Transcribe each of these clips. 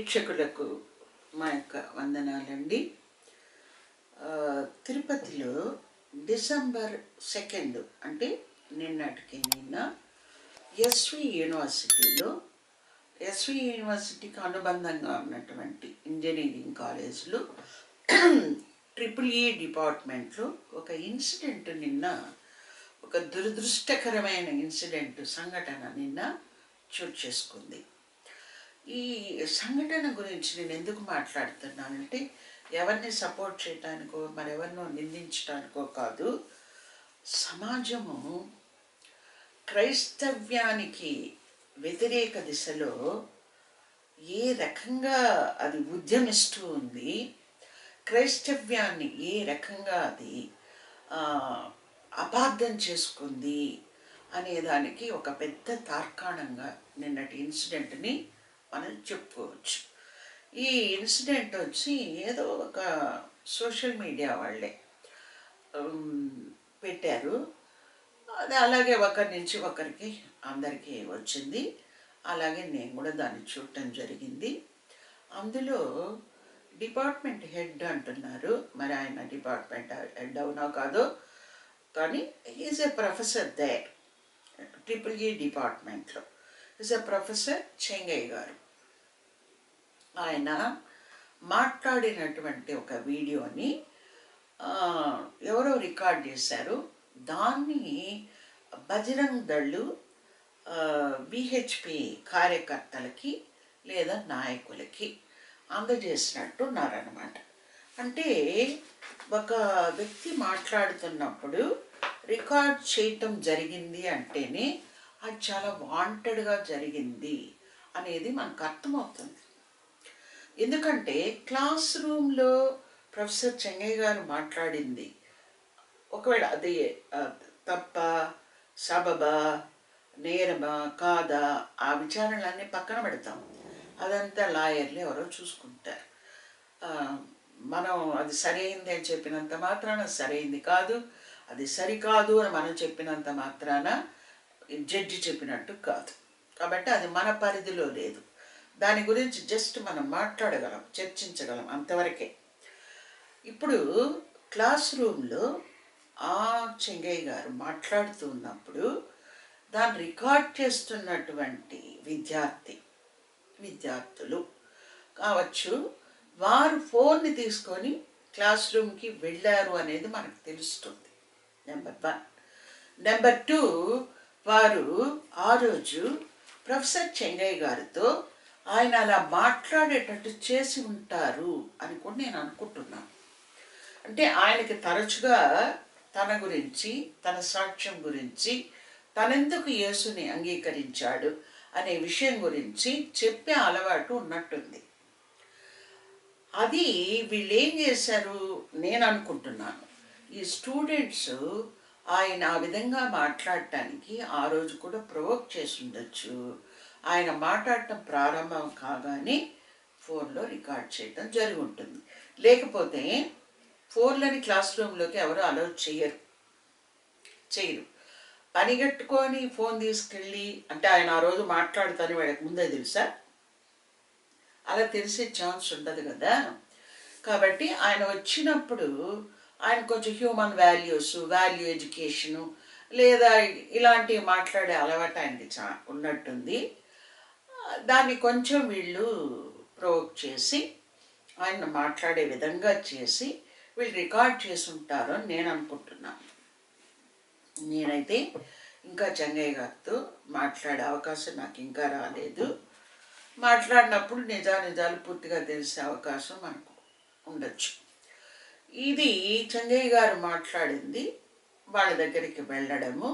వీక్షకులకు మా యొక్క వందనాలండి. తిరుపతిలో డిసెంబర్ 2 అంటే నిన్న ఎస్వి యూనివర్సిటీకి అనుబంధంగా ఉన్నటువంటి ఇంజనీరింగ్ కాలేజ్లో EEE డిపార్ట్మెంట్లో ఒక ఇన్సిడెంట్ ఒక దురదృష్టకరమైన సంఘటన చోటు చేసుకుంది. ఈ సంఘటన గురించి నేను ఎందుకు మాట్లాడుతున్నానంటే ఎవరిని సపోర్ట్ చేయడానికో మరెవరినో నిందించడానికో కాదు. సమాజము క్రైస్తవ్యానికి వ్యతిరేక దిశలో ఏ రకంగా అది ఉద్యమిస్తూ ఉంది, క్రైస్తవ్యాన్ని ఏ రకంగా అది అపార్థం చేసుకుంది అనేదానికి ఒక పెద్ద తార్కాణంగా నిన్నటి ఇన్సిడెంట్ని మనం చెప్పుకోవచ్చు. ఈ ఇన్సిడెంట్ వచ్చి ఏదో ఒక సోషల్ మీడియా వాళ్ళే పెట్టారు. అది అలాగే ఒకరి నుంచి ఒకరికి అందరికీ వచ్చింది. అలాగే నేను కూడా దాన్ని చూడటం జరిగింది. అందులో డిపార్ట్మెంట్ హెడ్ అంటున్నారు, మరి ఆయన డిపార్ట్మెంట్ హెడ్ అవునా కాదో కానీ is a professor there EEE డిపార్ట్మెంట్లో. ఈజ్ ఏ ప్రొఫెసర్ చెంగయ్య గారు. ఆయన మాట్లాడినటువంటి ఒక వీడియోని ఎవరో రికార్డ్ చేశారు. దాన్ని బజరంగ్ దళ్ BHP కార్యకర్తలకి లేదా నాయకులకి అందజేసినట్టున్నారన్నమాట. అంటే ఒక వ్యక్తి మాట్లాడుతున్నప్పుడు రికార్డ్ చేయటం జరిగింది అంటేనే అది చాలా వాంటెడ్గా జరిగింది అనేది మనకు అర్థమవుతుంది. ఎందుకంటే క్లాస్ రూమ్లో ప్రొఫెసర్ చెంగయ్య గారు మాట్లాడింది ఒకవేళ అది తప్ప సబబా నేరమా కాదా ఆ విచారణలన్నీ పక్కన పెడతాం. అదంతా లాయర్లు ఎవరో చూసుకుంటారు. మనం అది సరైంది అని చెప్పినంత మాత్రాన సరైంది కాదు, అది సరికాదు అని మనం చెప్పినంత మాత్రాన జడ్జి చెప్పినట్టు కాదు. కాబట్టి అది మన పరిధిలో లేదు. దాని గురించి జస్ట్ మనం మాట్లాడగలం, చర్చించగలం, అంతవరకే. ఇప్పుడు క్లాస్ రూమ్లో ఆ చెంగయ్య గారు మాట్లాడుతున్నప్పుడు దాన్ని రికార్డ్ చేస్తున్నటువంటి విద్యార్థులు కావచ్చు, వారు ఫోన్ని తీసుకొని క్లాస్ రూమ్కి వెళ్ళారు అనేది మనకు తెలుస్తుంది. నెంబర్ 1. నెంబర్ 2, వారు ఆ రోజు ప్రొఫెసర్ చెంగయ్య గారితో ఆయన అలా మాట్లాడేటట్టు చేసి ఉంటారు అని కూడా నేను అనుకుంటున్నాను. అంటే ఆయనకి తరచుగా తన గురించి, తన సాక్ష్యం గురించి, తనెందుకు యేసుని అంగీకరించాడు అనే విషయం గురించి చెప్పే అలవాటు ఉన్నట్టుంది. అది వీళ్ళు ఏం చేశారు నేను అనుకుంటున్నాను. ఈ స్టూడెంట్స్ ఆయన ఆ విధంగా మాట్లాడటానికి ఆ రోజు కూడా ప్రొవోక్ చేసి ఉండొచ్చు. ఆయన మాట్లాడటం ప్రారంభం కాగానే ఫోన్లో రికార్డ్ చేయటం జరిగి ఉంటుంది. లేకపోతే ఫోన్లని క్లాస్ రూమ్లోకి ఎవరు అలౌ చేయరు. పనిగట్టుకొని ఫోన్ తీసుకెళ్ళి, అంటే ఆయన ఆ రోజు మాట్లాడుతాను వాడికి ముందే తెలుసా? అలా తెలిసే ఛాన్స్ ఉండదు కదా. కాబట్టి ఆయన వచ్చినప్పుడు ఆయన కొంచెం హ్యూమన్ వాల్యూ ఎడ్యుకేషను లేదా ఇలాంటివి మాట్లాడే అలవాటు ఆయనకి ఉన్నట్టుంది. దాన్ని కొంచెం వీళ్ళు ప్రొవోక్ చేసి ఆయన మాట్లాడే విధంగా చేసి వీళ్ళు రికార్డ్ చేసి ఉంటారు అని నేను అనుకుంటున్నాను. నేనైతే ఇంకా చెంగయ్య గారితో మాట్లాడే అవకాశం నాకు ఇంకా రాలేదు. మాట్లాడినప్పుడు నిజాలు పూర్తిగా తెలిసే అవకాశం మనకు ఉండొచ్చు. ఇది చెంగయ్య గారు మాట్లాడింది వాళ్ళ దగ్గరికి వెళ్ళడము,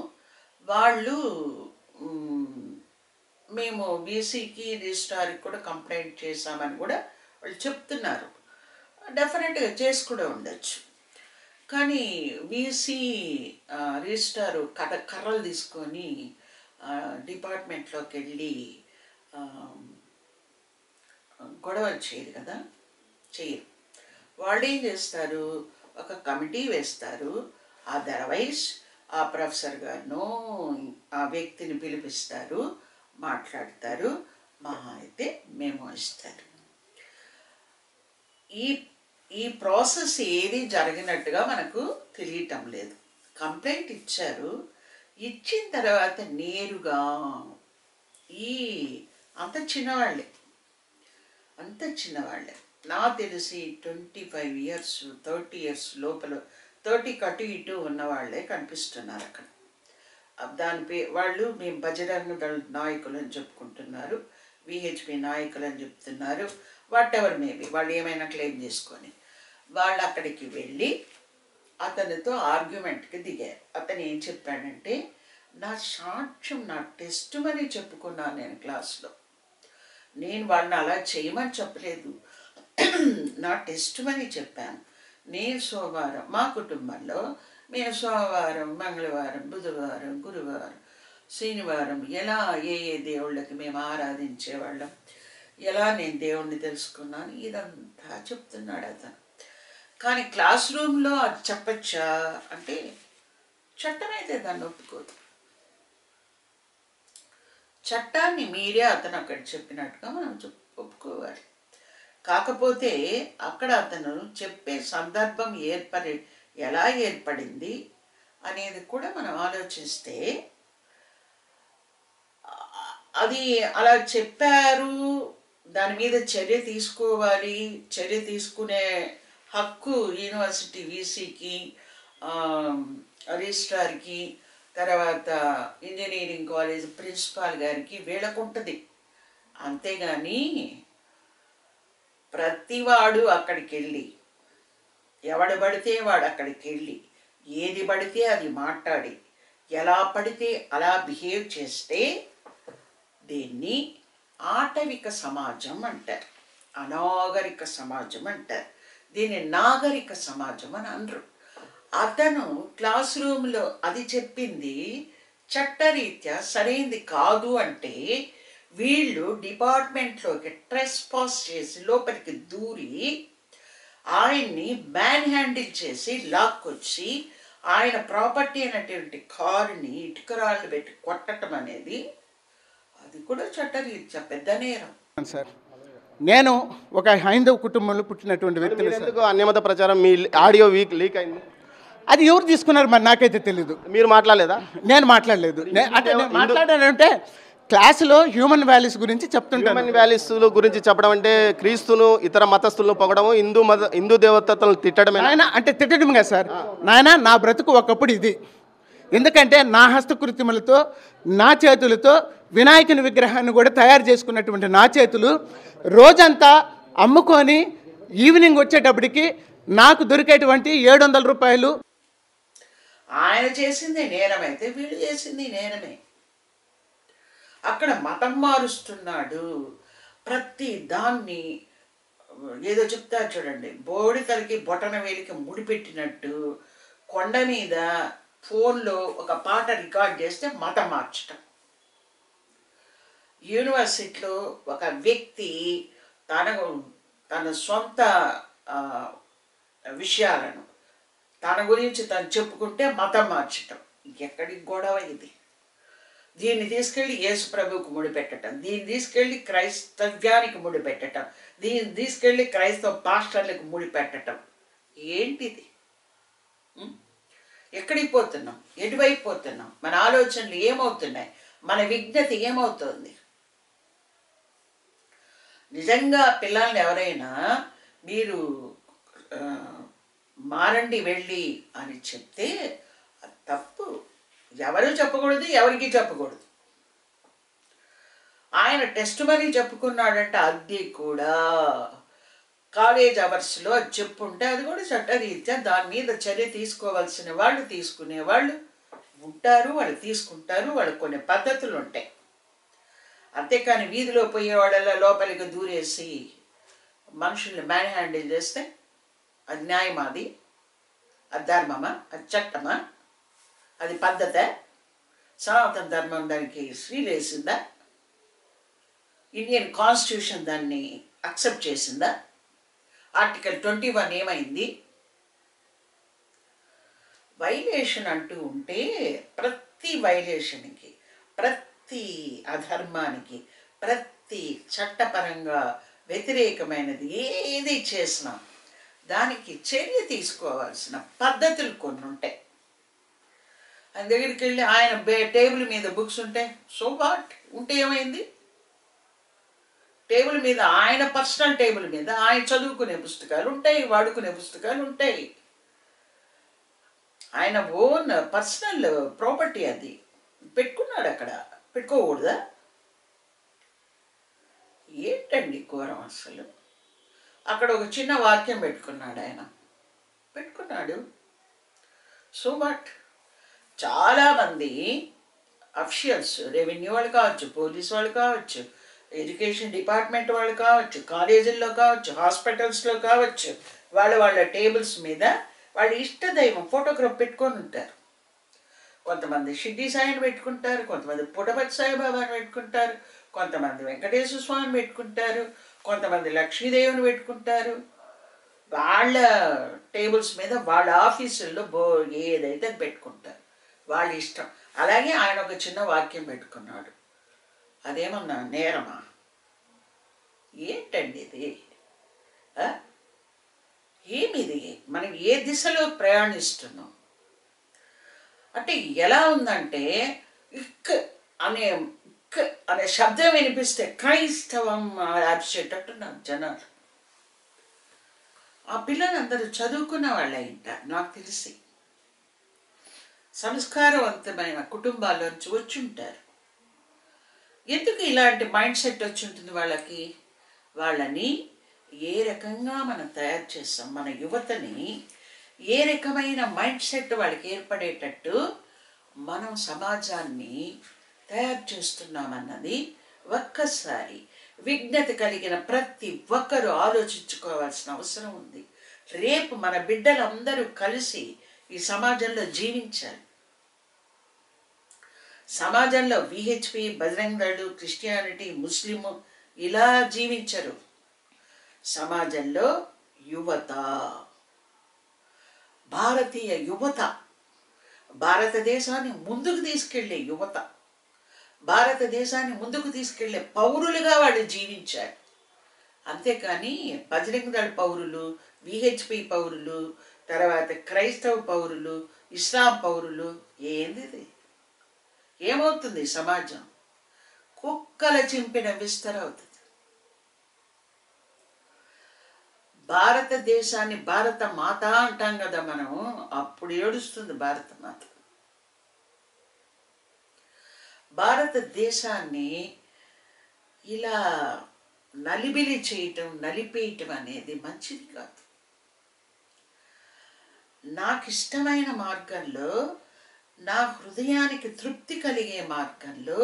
వాళ్ళు మేము బీసీకి రిజిస్ట్రార్కి కూడా కంప్లైంట్ చేశామని కూడా వాళ్ళు చెప్తున్నారు. డెఫినెట్గా చేసి కూడా ఉండొచ్చు. కానీ బీసీ రిజిస్ట్రార్ కర్రలు తీసుకొని డిపార్ట్మెంట్లోకి వెళ్ళి గొడవలు చేయరు కదా, చేయరు. వాళ్ళు ఏం చేస్తారు, ఒక కమిటీ వేస్తారు. అదర్వైజ్ ఆ ప్రొఫెసర్ గారినో ఆ వ్యక్తిని పిలిపిస్తారు, మాట్లాడతారు, మహా అయితే మేము ఇస్తారు. ఈ ఈ ప్రాసెస్ ఏది జరిగినట్టుగా మనకు తెలియటం లేదు. కంప్లైంట్ ఇచ్చారు, ఇచ్చిన తర్వాత నేరుగా ఈ అంత చిన్నవాళ్ళే నాకు తెలిసి 25 ఇయర్స్ 30 ఇయర్స్ లోపల 30 కటు ఇటు ఉన్నవాళ్ళే కనిపిస్తున్నారు అక్కడ. దాని వాళ్ళు మేము బజరంగ దళ నాయకులు అని చెప్పుకుంటున్నారు, విహెచ్పి నాయకులు అని చెప్తున్నారు, వాట్ ఎవర్ మేబీ వాళ్ళు ఏమైనా క్లెయిమ్ చేసుకొని వాళ్ళు అక్కడికి వెళ్ళి అతనితో ఆర్గ్యుమెంట్కి దిగారు. అతను ఏం చెప్పాడంటే, నా సాక్ష్యం, నా టెస్ట్ మనీ చెప్పుకున్నాను నేను క్లాస్లో, నేను వాళ్ళని అలా చేయమని చెప్పలేదు, నా టెస్ట్ మనీ చెప్పాను. నేను సోమవారం మా కుటుంబంలో మేము సోమవారం, మంగళవారం, బుధవారం, గురువారం, శనివారం ఎలా ఏ దేవుళ్ళకి మేము ఆరాధించేవాళ్ళం, ఎలా నేను దేవుణ్ణి తెలుసుకున్నాను, ఇదంతా చెప్తున్నాడు అతను. కానీ క్లాస్ రూమ్లో అది చెప్పచ్చా అంటే చట్టం అయితే దాన్ని ఒప్పుకోదు. చట్టాన్ని మీరే అతను అక్కడ చెప్పినట్టుగా మనం ఒప్పుకోవాలి. కాకపోతే అక్కడ అతను చెప్పే సందర్భం ఎలా ఏర్పడింది అనేది కూడా మనం ఆలోచిస్తే, అది అలా చెప్పారు, దాని మీద చర్య తీసుకోవాలి, చర్య తీసుకునే హక్కు యూనివర్సిటీ వీసీకి, రిజిస్ట్రార్కి, తర్వాత ఇంజనీరింగ్ కాలేజ్ ప్రిన్సిపాల్ గారికి వీళ్ళకుంటుంది. అంతేగాని ప్రతివాడు అక్కడికి వెళ్ళి, ఎవడు పడితే వాడు అక్కడికి వెళ్ళి ఏది పడితే అది మాట్లాడి ఎలా పడితే అలా బిహేవ్ చేస్తే దీన్ని ఆటవిక సమాజం అంటారు, అనాగరిక సమాజం అంటారు, దీన్ని నాగరిక సమాజం అని అనరు. అతను క్లాస్ రూమ్లో అది చెప్పింది చట్టరీత్యా సరైంది కాదు అంటే వీళ్ళు డిపార్ట్మెంట్లోకి ట్రెస్పాస్ చేసి లోపలికి దూరి ఆయన్ని మ్యాన్ హ్యాండిల్ చేసి లాక్కొచ్చి ఆయన ప్రాపర్టీ అయినటువంటి కారుని ఇటుకరాళ్ళు పెట్టి కొట్టడం అనేది అది కూడా చట్టరీత్యా పెద్ద నేరం సార్. నేను ఒక హైందవ కుటుంబంలో పుట్టినటువంటి వ్యక్తి. ఎందుకు అన్యమత ప్రచారం మీ ఆడియో లీక్ అయింది? అది ఎవరు తీసుకున్నారు మరి నాకైతే తెలీదు. మీరు మాట్లాడలేదా? నేను మాట్లాడలేదు. అంటే మాట్లాడానంటే క్లాసులో హ్యూమన్ వాల్యూస్ గురించి చెప్తుంటాను. హ్యూమన్ వాల్యూస్ గురించి చెప్పడం అంటే క్రీస్తును ఇతర మతస్థులను పొగడము, హిందూ దేవతలను తిట్టడమే. నాయన అంటే తిట్టడం కదా సార్. నాయన నా బ్రతుకు ఒకప్పుడు ఇది. ఎందుకంటే నా హస్తకృత్యములతో నా చేతులతో వినాయకుని విగ్రహాన్ని కూడా తయారు చేసుకున్నటువంటి నా చేతులు రోజంతా అమ్ముకొని ఈవినింగ్ వచ్చేటప్పటికి నాకు దొరికేటువంటి 700 రూపాయలు. ఆయన చేసింది నేరమైతే వీళ్ళు చేసింది నేరమే. అక్కడ మతం మారుస్తున్నాడు, ప్రతి దాన్ని ఏదో చెప్తారు చూడండి, బోడితలకి బొటన వేలికి ముడిపెట్టినట్టు కొండ మీద ఫోన్లో ఒక పాట రికార్డ్ చేస్తే మతం మార్చటం. యూనివర్సిటీలో ఒక వ్యక్తి తన సొంత విషయాలను తన గురించి తను చెప్పుకుంటే మతం మార్చటం. ఎక్కడి గొడవ ఇది? దీన్ని తీసుకెళ్ళి యేసు ప్రభువుకు ముడిపెట్టడం, దీన్ని తీసుకెళ్ళి క్రైస్తవ్యానికి ముడిపెట్టడం, దీన్ని తీసుకెళ్ళి క్రైస్తవ పాస్టర్లకు ముడిపెట్టడం. ఏంటిది? ఎక్కడికి పోతున్నాం? ఎటువైపు పోతున్నాం? మన ఆలోచనలు ఏమవుతున్నాయి? మన విజ్ఞత ఏమవుతుంది? నిజంగా పిల్లల్ని ఎవరైనా మీరు మారండి వెళ్ళి అని చెప్తే తప్పు. ఎవరు చెప్పకూడదు, ఎవరికి చెప్పకూడదు. ఆయన టెస్ట్ మరీ చెప్పుకున్నాడంటే అది కూడా కాలేజ్ అవర్స్లో అది చెప్పుంటే అది కూడా చట్టరీత్యా దాని మీద చర్య తీసుకోవాల్సిన వాళ్ళు తీసుకునేవాళ్ళు ఉంటారు, వాళ్ళు తీసుకుంటారు, వాళ్ళకి కొన్ని పద్ధతులు ఉంటాయి. అంతేకాని వీధిలో పోయే వాళ్ళ లోపలికి దూరేసి మనుషుల్ని మ్యాన్ హ్యాండిల్ చేస్తే అది న్యాయమా? అది ధర్మమా? అది చట్టమా? అది పద్ధత? సనాతన ధర్మం దానికి శ్రీలేసిందా? ఇండియన్ కాన్స్టిట్యూషన్ దాన్ని అక్సెప్ట్ చేసిందా? ఆర్టికల్ 21 ఏమైంది? వైలేషన్ అంటూ ఉంటే ప్రతి వైలేషన్కి, ప్రతి అధర్మానికి, ప్రతి చట్టపరంగా వ్యతిరేకమైనది ఏది చేసినా దానికి చర్య తీసుకోవాల్సిన పద్ధతులు కొన్ని ఉంటాయి. ఆయన దగ్గరికి వెళ్ళి ఆయన టేబుల్ మీద బుక్స్ ఉంటాయి, సో వాట్, ఉంటే ఏమైంది? టేబుల్ మీద ఆయన పర్సనల్ టేబుల్ మీద ఆయన చదువుకునే పుస్తకాలు ఉంటాయి, వాడుకునే పుస్తకాలు ఉంటాయి. ఆయన ఓన్ పర్సనల్ ప్రాపర్టీ అది పెట్టుకున్నాడు, అక్కడ పెట్టుకోకూడదా? ఏంటండి ఘోరం అసలు. అక్కడ ఒక చిన్న వాక్యం పెట్టుకున్నాడు ఆయన, పెట్టుకున్నాడు, సో వాట్. చాలామంది అఫిషియల్స్, రెవెన్యూ వాళ్ళు కావచ్చు, పోలీస్ వాళ్ళు కావచ్చు, ఎడ్యుకేషన్ డిపార్ట్మెంట్ వాళ్ళు కావచ్చు, కాలేజీల్లో కావచ్చు, హాస్పిటల్స్లో కావచ్చు, వాళ్ళ టేబుల్స్ మీద వాళ్ళ ఇష్టదైవం ఫోటోగ్రాఫ్ పెట్టుకొని ఉంటారు. కొంతమంది షిడ్డీ సాయిని పెట్టుకుంటారు, కొంతమంది పుటపతి సాయిబాబాని పెట్టుకుంటారు, కొంతమంది వెంకటేశ్వర స్వామిని పెట్టుకుంటారు, కొంతమంది లక్ష్మీదేవిని పెట్టుకుంటారు. వాళ్ళ టేబుల్స్ మీద వాళ్ళ ఆఫీసుల్లో ఏదైతే అది పెట్టుకుంటారు, వాళ్ళ ఇష్టం. అలాగే ఆయన ఒక చిన్న వాక్యం పెట్టుకున్నాడు, అదేమన్నా నేరమా? ఏంటండి ఇది? ఏమిది? మనం ఏ దిశలో ప్రయాణిస్తున్నాం అంటే ఎలా ఉందంటే, ఇక్ అనే శబ్దం వినిపిస్తే క్రైస్తవం అరిచేటట్టున్నారు జనాలు. ఆ పిల్లలందరూ చదువుకున్న వాళ్ళ ఉంటారు, నాకు తెలిసి సంస్కారవంతమైన కుటుంబాల్లోంచి వచ్చి ఉంటారు. ఎందుకు ఇలాంటి మైండ్ సెట్ వచ్చి ఉంటుంది వాళ్ళకి? వాళ్ళని ఏ రకంగా మనం తయారు చేస్తాం, మన యువతని ఏ రకమైన మైండ్ సెట్ వాళ్ళకి ఏర్పడేటట్టు మనం సమాజాన్ని తయారు చేస్తున్నామన్నది ఒక్కసారి విజ్ఞత కలిగిన ప్రతి ఒక్కరూ ఆలోచించుకోవాల్సిన అవసరం ఉంది. రేపు మన బిడ్డలందరూ కలిసి ఈ సమాజంలో జీవించాలి. సమాజంలో VHP, Bajrang Dal, Christianity, Muslim ఇలా జీవించరు. సమాజంలో యువత, భారతీయ యువత, భారతదేశాన్ని ముందుకు తీసుకెళ్లే యువత, భారతదేశాన్ని ముందుకు తీసుకెళ్లే పౌరులుగా వాళ్ళు జీవించారు. అంతేకాని బజరంగ దళ్ పౌరులు, విహెచ్పి పౌరులు, తర్వాత క్రైస్తవ పౌరులు, ఇస్లాం పౌరులు, ఏంది? ఏమవుతుంది సమాజం? కుక్కల చింపిన విస్తర అవుతుంది. భారతదేశాన్ని భారత మాత అంటాం కదా మనం, అప్పుడు ఏడుస్తుంది భారత మాత. భారతదేశాన్ని ఇలా నలిబిలి చేయటం, నలిపేయటం అనేది మంచిది కాదు. నాకు ఇష్టమైన మార్గంలో, నా హృదయానికి తృప్తి కలిగే మార్గంలో,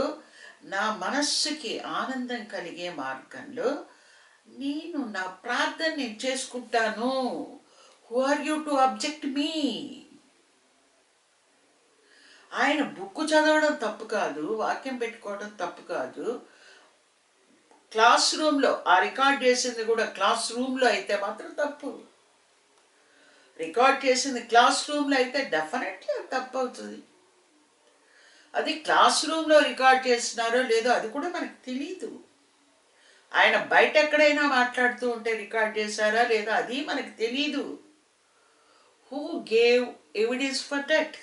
నా మనస్సుకి ఆనందం కలిగే మార్గంలో నేను నా ప్రార్థన నేను చేసుకుంటాను. Who are you to object me? ఆయన బుక్ చదవడం తప్పు కాదు, వాక్యం పెట్టుకోవడం తప్పు కాదు. క్లాస్ రూమ్లో ఆ రికార్డ్ చేసింది కూడా క్లాస్ రూమ్లో అయితే మాత్రం తప్పు. రికార్డ్ చేసింది క్లాస్ రూమ్లో అయితే డెఫినెట్లీ తప్పు అవుతుంది. అది క్లాస్ రూమ్లో రికార్డ్ చేస్తున్నారో లేదో అది కూడా మనకు తెలియదు. ఆయన బయట ఎక్కడైనా మాట్లాడుతూ ఉంటే రికార్డ్ చేశారా లేదా అది మనకు తెలీదు. Who gave evidence for that?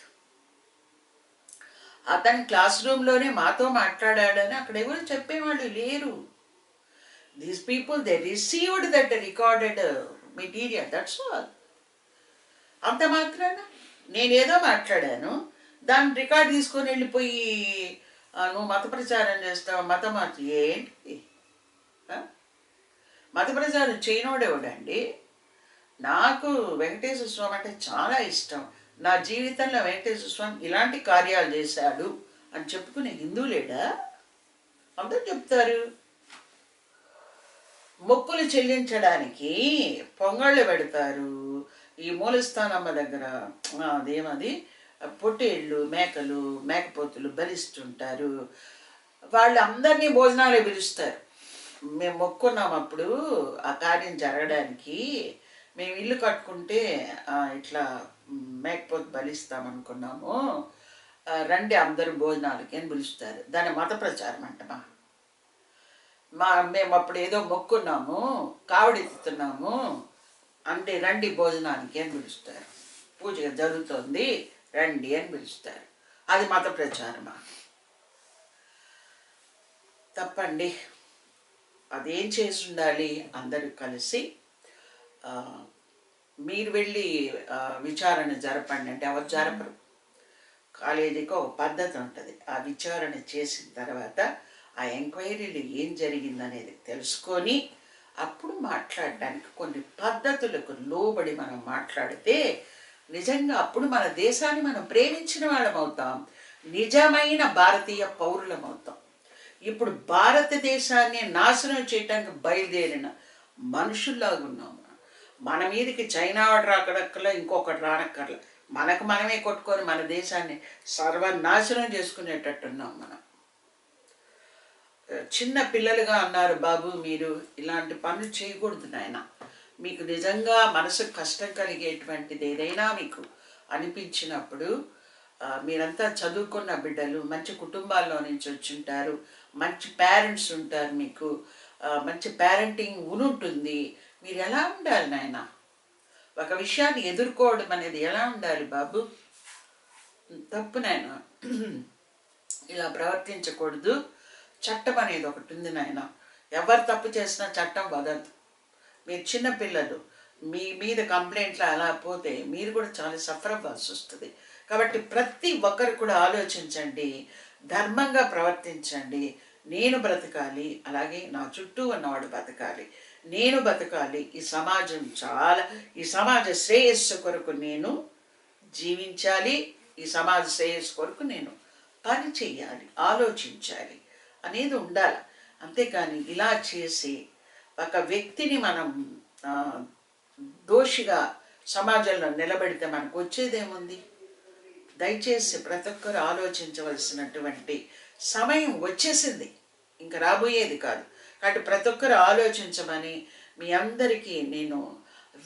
అతను క్లాస్ రూమ్లోనే మాతో మాట్లాడాడని అక్కడ ఎవరు చెప్పేవాళ్ళు లేరు. These people they received that recorded material, that's all. అంత మాత్రాన నేనేదో మాట్లాడాను, దాన్ని రికార్డ్ తీసుకొని వెళ్ళిపోయి నువ్వు మత ప్రచారం చేస్తావు, మతం ఏంటి? మత ప్రచారం చేయనోడేవాడండి. నాకు వెంకటేశ్వర స్వామి అంటే చాలా ఇష్టం. నా జీవితంలో వెంకటేశ్వర స్వామి ఇలాంటి కార్యాలు చేశాడు అని చెప్పుకునే హిందువులేడా? అందరూ చెప్తారు. మొక్కులు చెల్లించడానికి పొంగళ్ళు పెడతారు. ఈ మూలస్థానమ్మ దగ్గర అదేమది పొట్టేళ్ళు, మేకలు, మేకపోతులు బలిస్తుంటారు. వాళ్ళందరినీ భోజనాలే పిలుస్తారు. మేము మొక్కున్నాం అప్పుడు ఆ కార్యం జరగడానికి, మేము ఇల్లు కట్టుకుంటే ఇట్లా మేకపోతు బలిస్తామనుకున్నాము, రండి అందరూ భోజనాలకి అని పిలుస్తారు. దాని మత ప్రచారం అంటమా? మేము అప్పుడు ఏదో మొక్కున్నాము, కావడెత్తుతున్నాము అంటే రండి భోజనానికి అని పిలుస్తారు. పూజ జరుగుతుంది రండి అని పిలుస్తారు. అది మత ప్రచారమా? తప్పండి. అదేం చేసి ఉండాలి, అందరూ కలిసి మీరు వెళ్ళి విచారణ జరపండి అంటే ఎవరు జరపరు. కాలేజీకి ఒక పద్ధతి ఉంటుంది. ఆ విచారణ చేసిన తర్వాత ఆ ఎంక్వైరీలు ఏం జరిగిందనేది తెలుసుకొని అప్పుడు మాట్లాడడానికి కొన్ని పద్ధతులకు లోబడి మనం మాట్లాడితే నిజంగా అప్పుడు మన దేశాన్ని మనం ప్రేమించిన వాళ్ళం అవుతాం, నిజమైన భారతీయ పౌరులం అవుతాం. ఇప్పుడు భారతదేశాన్ని నాశనం చేయడానికి బయలుదేరిన మనుషుల్లాగా ఉన్నాం. మన మీదకి చైనా వాడు రాకడక్కర్లా, ఇంకొకటి రానక్కర్లా, మనకు మనమే కొట్టుకొని మన దేశాన్ని సర్వనాశనం చేసుకునేటట్టున్నాం మనం. చిన్న పిల్లలుగా అన్నారు, బాబు మీరు ఇలాంటి పనులు చేయకూడదు నాయన, మీకు నిజంగా మనసుకు కష్టం కలిగేటువంటిది ఏదైనా మీకు అనిపించినప్పుడు, మీరంతా చదువుకున్న బిడ్డలు, మంచి కుటుంబాల్లో నుంచి వచ్చుంటారు, మంచి పేరెంట్స్ ఉంటారు, మీకు మంచి పేరెంటింగ్ ఉంటుంది. మీరు ఎలా ఉండాలి నాయన, ఒక విషయాన్ని ఎదుర్కోవడం అనేది ఎలా ఉండాలి బాబు? తప్పు నాయన, ఇలా ప్రవర్తించకూడదు. చట్టం అనేది ఒకటి ఉంది నాయన, ఎవరు తప్పు చేసినా చట్టం వదలదు. మీరు చిన్నపిల్లలు, మీ మీద కంప్లైంట్లు అలా పోతే మీరు కూడా చాలా సఫర్ అవ్వాల్సి వస్తుంది. కాబట్టి ప్రతి ఒక్కరు కూడా ఆలోచించండి, ధర్మంగా ప్రవర్తించండి. నేను బ్రతకాలి, అలాగే నా చుట్టూ ఉన్నవాడు బతకాలి, నేను బతకాలి. ఈ సమాజ శ్రేయస్సు కొరకు నేను జీవించాలి, ఈ సమాజ శ్రేయస్సు కొరకు నేను పని చెయ్యాలి, ఆలోచించాలి అనేది ఉండాలి. అంతేకాని ఇలా చేసి ఒక వ్యక్తిని మనం దోషిగా సమాజంలో నిలబెడితే మనకు వచ్చేదేముంది? దయచేసి ప్రతి ఒక్కరు ఆలోచించవలసినటువంటి సమయం వచ్చేసింది, ఇంకా రాబోయేది కాదు. కాబట్టి ప్రతి ఒక్కరు ఆలోచించమని మీ అందరికీ నేను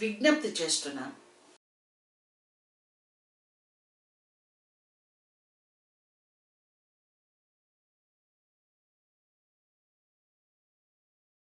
విజ్ఞప్తి చేస్తున్నాను.